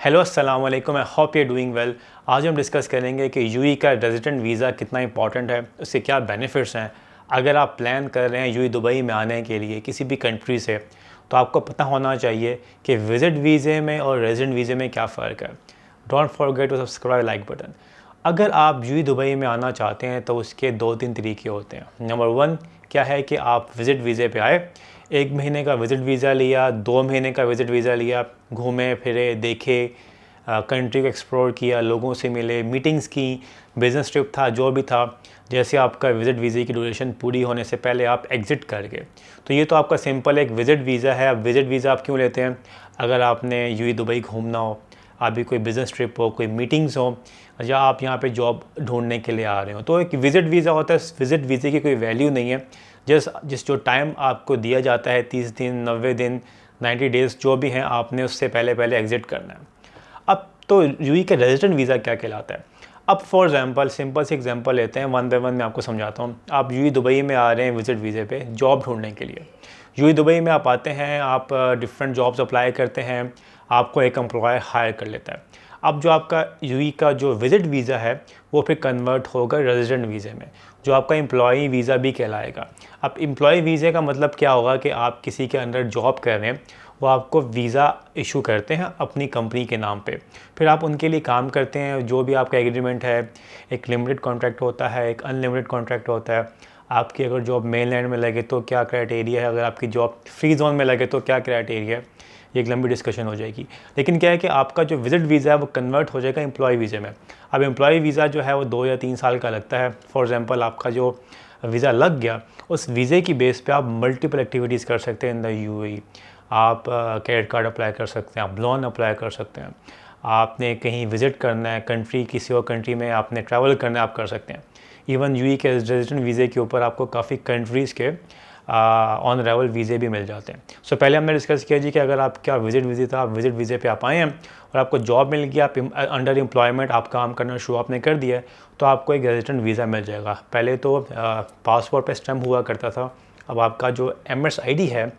Hello अस्सलाम वालेकुम, I hope you doing well. आज हम डिस्कस करेंगे कि यूएई का रेजिडेंट वीज़ा कितना इंपॉर्टेंट है, उसके क्या बेनिफिट्स हैं। अगर आप प्लान कर रहे हैं यूएई दुबई में आने के लिए किसी भी कंट्री से, तो आपको पता होना चाहिए कि विज़िट वीज़े में और रेजिडेंट वीज़े में क्या फ़र्क है। Don't forget to subscribe like button. अगर आप यूएई दुबई में आना चाहते हैं तो उसके 2-3 तरीके होते हैं। नंबर 1 क्या है कि आप विज़िट वीज़े पे आए, 1 महीने का विज़िट वीज़ा लिया, 2 महीने का विज़िट वीज़ा लिया, घूमे फिरे, देखे, कंट्री को एक्सप्लोर किया, लोगों से मिले, मीटिंग्स की, बिज़नेस ट्रिप था, जो भी था। जैसे आपका विज़िट वीज़े की ड्यूरेशन पूरी होने से पहले आप एग्ज़िट कर गए, तो ये तो आपका सिंपल एक विज़िट वीज़ा है। अब विज़िट वीज़ा आप क्यों लेते हैं? अगर आपने यूएई दुबई घूमना हो, अभी कोई बिज़नेस ट्रिप हो, कोई मीटिंग्स हो, या आप यहाँ पे जॉब ढूंढने के लिए आ रहे हो, तो एक विज़िट वीज़ा होता है। विज़िट वीज़े की कोई वैल्यू नहीं है। जिस जो टाइम आपको दिया जाता है, 30 दिन, 90 दिन, 90 डेज़ जो भी हैं, आपने उससे पहले पहले एग्ज़िट करना है। अब तो यूएई का रेजिडेंट वीज़ा क्या कहलाता है? अब फॉर एग्जांपल सिंपल से एग्जांपल लेते हैं, वन बाय वन मैं आपको समझाता हूँ। आप यूएई दुबई में आ रहे हैं विज़िट वीज़े पे जॉब ढूंढने के लिए। यूएई दुबई में आप आते हैं, आप डिफरेंट जॉब्स अप्लाई करते हैं, आपको एक एम्प्लॉयर हायर कर लेता है। अब जो आपका यूएई का जो विज़िट वीज़ा है वो फिर कन्वर्ट होगा रेजिडेंट वीज़े में, जो आपका एम्प्लॉई वीज़ा भी कहलाएगा। अब एम्प्लॉई वीज़े का मतलब क्या होगा कि आप किसी के अंडर जॉब कर रहे हैं, वो आपको वीज़ा इशू करते हैं अपनी कंपनी के नाम पे, फिर आप उनके लिए काम करते हैं। जो भी आपका एग्रीमेंट है, एक लिमिटेड कॉन्ट्रैक्ट होता है, एक अनलिमिटेड कॉन्ट्रैक्ट होता है। आपकी अगर जॉब मेनलैंड में लगे तो क्या क्राइटेरिया है, अगर आपकी जॉब फ्री जोन में लगे तो क्या क्राइटेरिया है, ये एक लंबी डिस्कशन हो जाएगी। लेकिन क्या है कि आपका जो विज़िट वीज़ा है वो कन्वर्ट हो जाएगा एम्प्लॉय वीज़े में। अब एम्प्लॉय वीज़ा जो है वो 2 या 3 साल का लगता है। फॉर एग्जांपल आपका जो वीज़ा लग गया, उस वीज़े की बेस पे आप मल्टीपल एक्टिविटीज़ कर सकते हैं इन द यूएई। आप क्रेडिट कार्ड अप्लाई कर सकते हैं, आप लोन अप्लाई कर सकते हैं, आपने कहीं विज़िट करना है कंट्री, किसी और कंट्री में आपने ट्रैवल करना है, आप कर सकते हैं। इवन यूएई के रेजिडेंट वीज़े के ऊपर आपको काफ़ी कंट्रीज़ के ऑन अराइवल वीज़े भी मिल जाते हैं। सो पहले हमने डिस्कस किया जी कि अगर आपका विज़िट वीज़े था, आप विज़िट वीज़े पे आप आए हैं और आपको जॉब मिल गया, आप अंडर एम्प्लॉयमेंट आप काम करना शुरू आपने कर दिया है, तो आपको एक रेजिडेंट वीज़ा मिल जाएगा। पहले तो पासपोर्ट पे स्टैम्प हुआ करता था, अब आपका जो एमएस आईडी है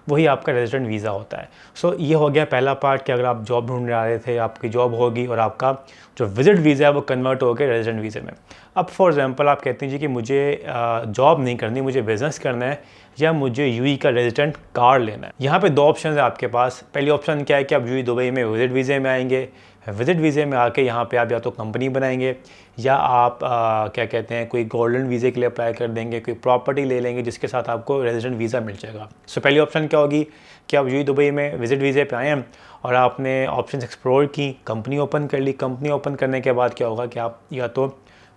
वही आपका रेजिडेंट वीज़ा होता है। सो ये हो गया पहला पार्ट कि अगर आप जॉब ढूंढने आ रहे थे, आपकी जॉब होगी और आपका जो विज़िट वीज़ा है वो कन्वर्ट हो गया रेजिडेंट वीज़े में। अब फॉर एग्जांपल आप कहते हैं जी कि मुझे जॉब नहीं करनी, मुझे बिज़नेस करना है, या मुझे यूएई का रेजिडेंट कार्ड लेना है। यहाँ पे 2 ऑप्शन है आपके पास। पहली ऑप्शन क्या है कि आप यूएई दुबई में विज़िट वीज़े में आएंगे। विज़िट वीज़े में आके यहाँ पे आप या तो कंपनी बनाएंगे, या आप क्या कहते हैं, कोई गोल्डन वीज़े के लिए अप्लाई कर देंगे, कोई प्रॉपर्टी ले लेंगे जिसके साथ आपको रेजिडेंट वीज़ा मिल जाएगा। सो पहली ऑप्शन क्या होगी कि आप यूएई दुबई में विज़िट वीज़े पे आए हैं और आपने ऑप्शन एक्सप्लोर की, कंपनी ओपन कर ली। कंपनी ओपन करने के बाद क्या होगा कि आप या तो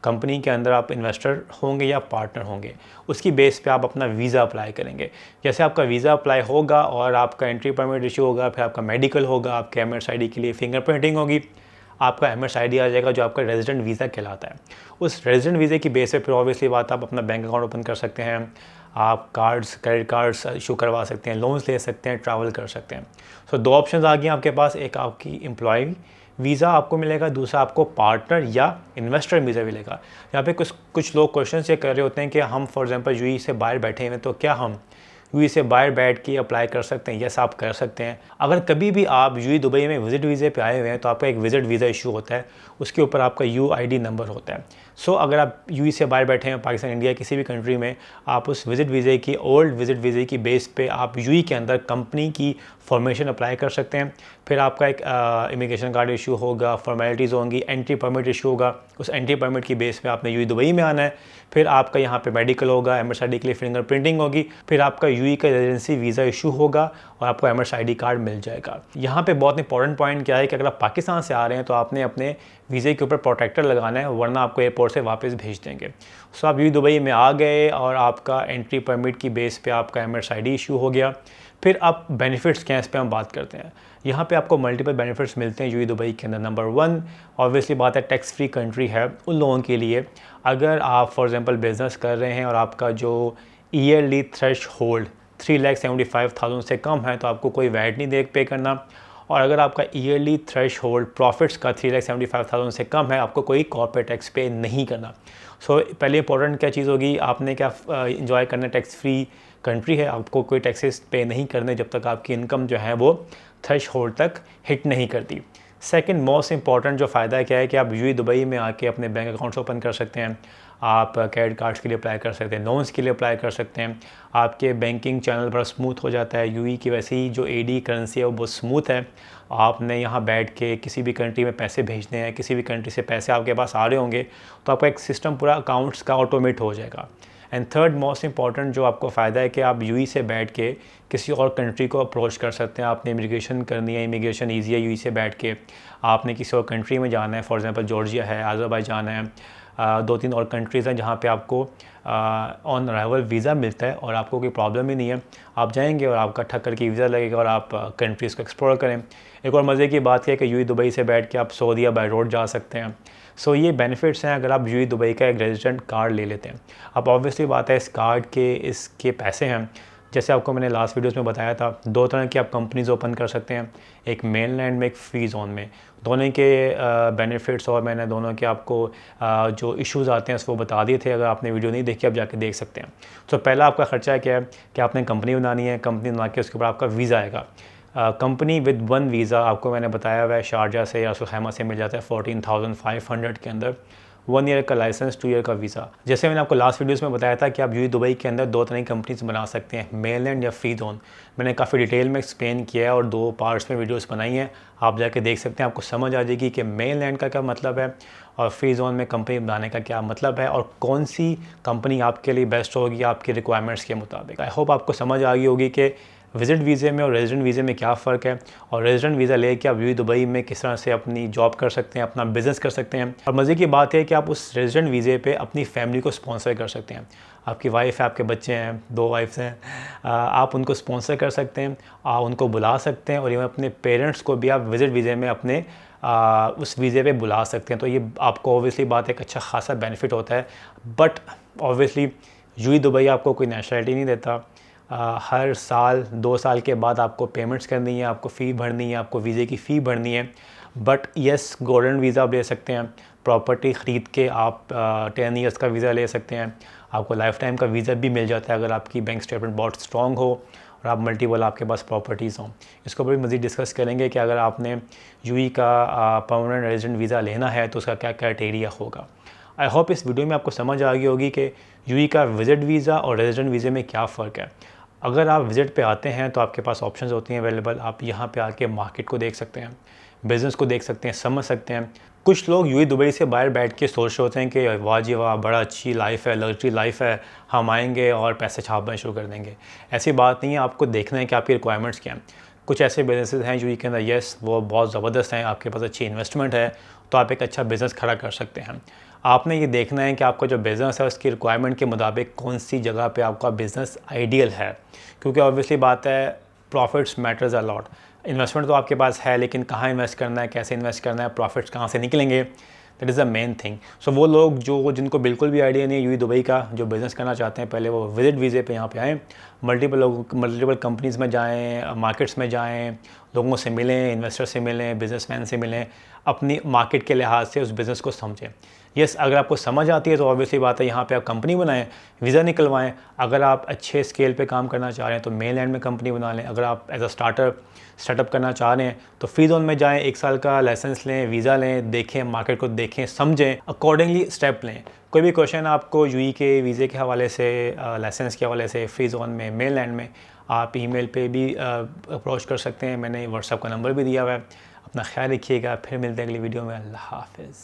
कंपनी के अंदर आप इन्वेस्टर होंगे या पार्टनर होंगे, उसकी बेस पे आप अपना वीज़ा अप्लाई करेंगे। जैसे आपका वीज़ा अप्लाई होगा और आपका एंट्री परमिट इशू होगा, फिर आपका मेडिकल होगा, आपके एमएस आईडी के लिए फिंगरप्रिंटिंग होगी, आपका एमएस आईडी आ जाएगा जो आपका रेजिडेंट वीज़ा कहलाता है। उस रेजिडेंट वीज़े की बेस पे फिर ऑब्वियसली बात, आप अपना बैंक अकाउंट ओपन कर सकते हैं, आप कार्ड्स, क्रेडिट कार्ड्स इशू करवा सकते हैं, लोन्स ले सकते हैं, ट्रैवल कर सकते हैं। सो 2 ऑप्शंस आ गए आपके पास, एक आपकी एम्प्लॉय वीज़ा आपको मिलेगा, दूसरा आपको पार्टनर या इन्वेस्टर वीज़ा मिलेगा। यहाँ पे कुछ लोग क्वेश्चन ये कर रहे होते हैं कि हम फॉर एग्जांपल यूएई से बाहर बैठे हुए, तो क्या हम यूएई से बाहर बैठ के अप्लाई कर सकते हैं? यस, आप कर सकते हैं। अगर कभी भी आप यूएई दुबई में विज़िट वीज़े पे आए हुए हैं तो आपका एक विज़िट वीज़ा इशू होता है, उसके ऊपर आपका यूआईडी नंबर होता है। सो अगर आप यूएई से बाहर बैठे हैं, पाकिस्तान, इंडिया, किसी भी कंट्री में, आप उस विज़िट वीज़े की, ओल्ड विज़िट वीज़े की बेस पे आप यूएई के अंदर कंपनी की फॉर्मेशन अप्लाई कर सकते हैं। फिर आपका एक इमिग्रेशन कार्ड इशू होगा, फॉर्मेलिटीज़ होंगी, एंट्री परमिट इशू होगा। उस एंट्री परमिट की बेस पे आपने यूएई दुबई में आना है। फिर आपका यहाँ पे मेडिकल होगा, एमएस आईडी के लिए फिंगरप्रिंटिंग होगी, फिर आपका यूएई का रेजिडेंसी वीज़ा इशू होगा और आपको एमएस आईडी कार्ड मिल जाएगा। यहाँ पे बहुत इंपॉर्टेंट पॉइंट क्या है कि अगर आप पाकिस्तान से आ रहे हैं तो आपने अपने वीज़े के ऊपर प्रोटेक्टर लगाना है, वरना आपको एयरपोर्ट से वापस भेज देंगे। सो आप यूएई दुबई में आ गए और आपका एंट्री परमिट की बेस पे आपका एमएस आईडी इशू हो गया। फिर आप बेनिफिट्स क्या हैं, इस पे हम बात करते हैं। यहाँ पे आपको मल्टीपल बेनिफिट्स मिलते हैं यूएई दुबई के अंदर। नंबर 1 ऑब्वियसली बात है, टैक्स फ्री कंट्री है उन लोगों के लिए। अगर आप फॉर एग्जांपल बिज़नेस कर रहे हैं और आपका जो ईयरली थ्रेश होल्ड 3,75,000 से कम है, तो आपको कोई वैट नहीं पे करना। और अगर आपका ईयरली थ्रेश होल्ड प्रॉफिट्स का 3,75,000 से कम है, आपको कोई कॉर्पोरेट टैक्स पे नहीं करना। सो पहले इंपॉर्टेंट क्या चीज़ होगी, आपने क्या इंजॉय करना, टैक्स फ्री कंट्री है, आपको कोई टैक्सेस पे नहीं करने जब तक आपकी इनकम जो है वो थ्रेश होल्ड तक हिट नहीं करती। सेकंड मोस्ट इंपॉर्टेंट जो फ़ायदा क्या है कि आप यूएई दुबई में आके अपने बैंक अकाउंट्स ओपन कर सकते हैं, आप क्रेडिट कार्ड्स के लिए अप्लाई कर सकते हैं, लोन्स के लिए अप्लाई कर सकते हैं, आपके बैंकिंग चैनल बड़ा स्मूथ हो जाता है। यूएई की वैसे ही जो एडी करेंसी है वो बहुत स्मूथ है। आपने यहाँ बैठ के किसी भी कंट्री में पैसे भेजने हैं, किसी भी कंट्री से पैसे आपके पास आ रहे होंगे तो आपका एक सिस्टम पूरा अकाउंट्स का ऑटोमेट हो जाएगा। एंड थर्ड मोस्ट इंपॉर्टेंट जो आपको फ़ायदा है कि आप यूएई से बैठ के किसी और कंट्री को अप्रोच कर सकते हैं। आपने इमिग्रेशन करनी है, इमिग्रेशन ईजी है यूएई से बैठ के। आपने किसी और कंट्री में जाना है, फॉर एग्जांपल जॉर्जिया है, अज़रबैजान है, 2-3 और कंट्रीज़ हैं जहाँ पे आपको ऑन अराइवल वीज़ा मिलता है और आपको कोई प्रॉब्लम ही नहीं है। आप जाएंगे और आपका ठक करके वीज़ा लगेगा और आप कंट्रीज़ को एक्सप्लोर करें। एक और मज़े की बात है कि यूएई दुबई से बैठ के आप सऊदीया बाय रोड जा सकते हैं। सो ये बेनिफिट्स हैं अगर आप यूएई दुबई का एक रेजिडेंट कार्ड ले लेते हैं। अब ऑब्वियसली बात है इस कार्ड के इसके पैसे हैं, जैसे आपको मैंने लास्ट वीडियोस में बताया था, 2 तरह की आप कंपनीज़ ओपन कर सकते हैं, एक मेनलैंड में, एक फ्री जोन में। दोनों के बेनिफिट्स और मैंने दोनों के आपको जो इश्यूज़ आते हैं वो बता दिए थे। अगर आपने वीडियो नहीं देखी आप जाके देख सकते हैं। तो पहला आपका ख़र्चा क्या है कि आपने कंपनी बनानी है, कंपनी बना के उसके ऊपर आपका वीज़ा आएगा। कंपनी विद 1 वीज़ा आपको मैंने बताया हुआ है शारजा से या सुखैमा से मिल जाता है 14,500 के अंदर। 1 ईयर का लाइसेंस, 2 ईयर का वीज़ा। जैसे मैंने आपको लास्ट वीडियोस में बताया था कि आप यूएई दुबई के अंदर 2 तरह की कंपनीज बना सकते हैं, मेनलैंड या फ्री जोन। मैंने काफ़ी डिटेल में एक्सप्लेन किया है और 2 पार्ट्स में वीडियोस बनाई हैं, आप जाके देख सकते हैं। आपको समझ आ जाएगी कि मेनलैंड का क्या मतलब है और फ्री जोन में कंपनी बनाने का क्या मतलब है और कौन सी कंपनी आपके लिए बेस्ट होगी आपकी रिक्वायरमेंट्स के मुताबिक। आई होप आपको समझ आ गई होगी कि विजिट वीज़े में और रेजिडेंट वीज़े में क्या फ़र्क है और रेजिडेंट वीज़ा लेके आप यूएई दुबई में किस तरह से अपनी जॉब कर सकते हैं, अपना बिज़नेस कर सकते हैं। और मज़े की बात है कि आप उस रेजिडेंट वीज़े पे अपनी फैमिली को स्पॉन्सर कर सकते हैं। आपकी वाइफ है, आपके बच्चे हैं, 2 वाइफ्स हैं, आप उनको स्पॉन्सर कर सकते हैं, आप उनको बुला सकते हैं और इवन अपने पेरेंट्स को भी आप विजिट वीज़े में अपने उस वीज़े पे बुला सकते हैं। तो ये आपको ऑब्वियसली बात एक अच्छा खासा बेनिफिट होता है। बट ऑब्वियसली यूएई दुबई आपको कोई नेशनलिटी नहीं देता। हर साल 2 साल के बाद आपको पेमेंट्स करनी है, आपको फ़ी भरनी है, आपको वीज़े की फ़ी भरनी है। बट येस, गोल्डन वीज़ा आप ले सकते हैं, प्रॉपर्टी ख़रीद के आप 10 ईयर्स का वीज़ा ले सकते हैं। आपको लाइफ टाइम का वीज़ा भी मिल जाता है अगर आपकी बैंक स्टेटमेंट बहुत स्ट्रॉन्ग हो और आप मल्टीपल आपके पास प्रॉपर्टीज़ हों। इसको भी मज़ीद डिस्कस करेंगे कि अगर आपने यूएई का परमानेंट रेजिडेंट वीज़ा लेना है तो उसका क्या क्राइटेरिया होगा। आई होप इस वीडियो में आपको समझ आ गई होगी कि यूएई का विजिट वीज़ा और रेजिडेंट वीज़े में क्या फ़र्क है। अगर आप विज़िट पे आते हैं तो आपके पास ऑप्शंस होती हैं अवेलेबल। आप यहाँ पे आके मार्केट को देख सकते हैं, बिज़नेस को देख सकते हैं, समझ सकते हैं। कुछ लोग यूएई दुबई से बाहर बैठ के सोच रहे होते हैं कि वाह जी वाह, बड़ा अच्छी लाइफ है, लग्जरी लाइफ है, हम आएंगे और पैसे छापना शुरू कर देंगे। ऐसी बात नहीं है, आपको देखना है कि आपकी रिक्वायरमेंट्स क्या हैं। कुछ ऐसे बिजनेसेस हैं यूएई के अंदर, येस वो बहुत ज़बरदस्त हैं, आपके पास अच्छी इन्वेस्टमेंट है तो आप एक अच्छा बिज़नेस खड़ा कर सकते हैं। आपने ये देखना है कि आपका जो बिज़नेस है उसकी रिक्वायरमेंट के मुताबिक कौन सी जगह पे आपका बिज़नेस आइडियल है, क्योंकि ऑब्वियसली बात है profits matters a lot. Investment तो आपके पास है लेकिन कहाँ इन्वेस्ट करना है, कैसे इन्वेस्ट करना है, प्रॉफिट्स कहाँ से निकलेंगे, that is the main thing. So वो लोग जिनको बिल्कुल भी आइडिया नहीं है यूएई दुबई का, जो बिज़नेस करना चाहते हैं, पहले वो विजिट वीज़े पे यहाँ पे आएँ, मल्टीपल कंपनीज़ में जाएँ, मार्केट्स में जाएँ, लोगों से मिलें, इन्वेस्टर से मिलें, बिजनेसमैन से मिलें, अपनी मार्केट के लिहाज से उस बिज़नेस को समझें। यस, अगर आपको समझ आती है तो ऑब्वियसली बात है यहाँ पे आप कंपनी बनाएं, वीज़ा निकलवाएं। अगर आप अच्छे स्केल पे काम करना चाह रहे हैं तो मेनलैंड में कंपनी बना लें। अगर आप एज अ स्टार्टअप करना चाह रहे हैं तो फ्री जोन में जाएं, 1 साल का लाइसेंस लें, वीज़ा लें, देखें, मार्केट को देखें, समझें, अकॉर्डिंगली स्टेप लें। कोई भी क्वेश्चन आपको यूएई के वीज़े के हवाले से, लाइसेंस के हवाले से, फ्री जोन में, मेनलैंड में, आप ईमेल पे भी अप्रोच कर सकते हैं। मैंने व्हाट्सएप का नंबर भी दिया हुआ है। अपना ख्याल रखिएगा, फिर मिलते हैं अगली वीडियो में। अल्लाह हाफ़िज़।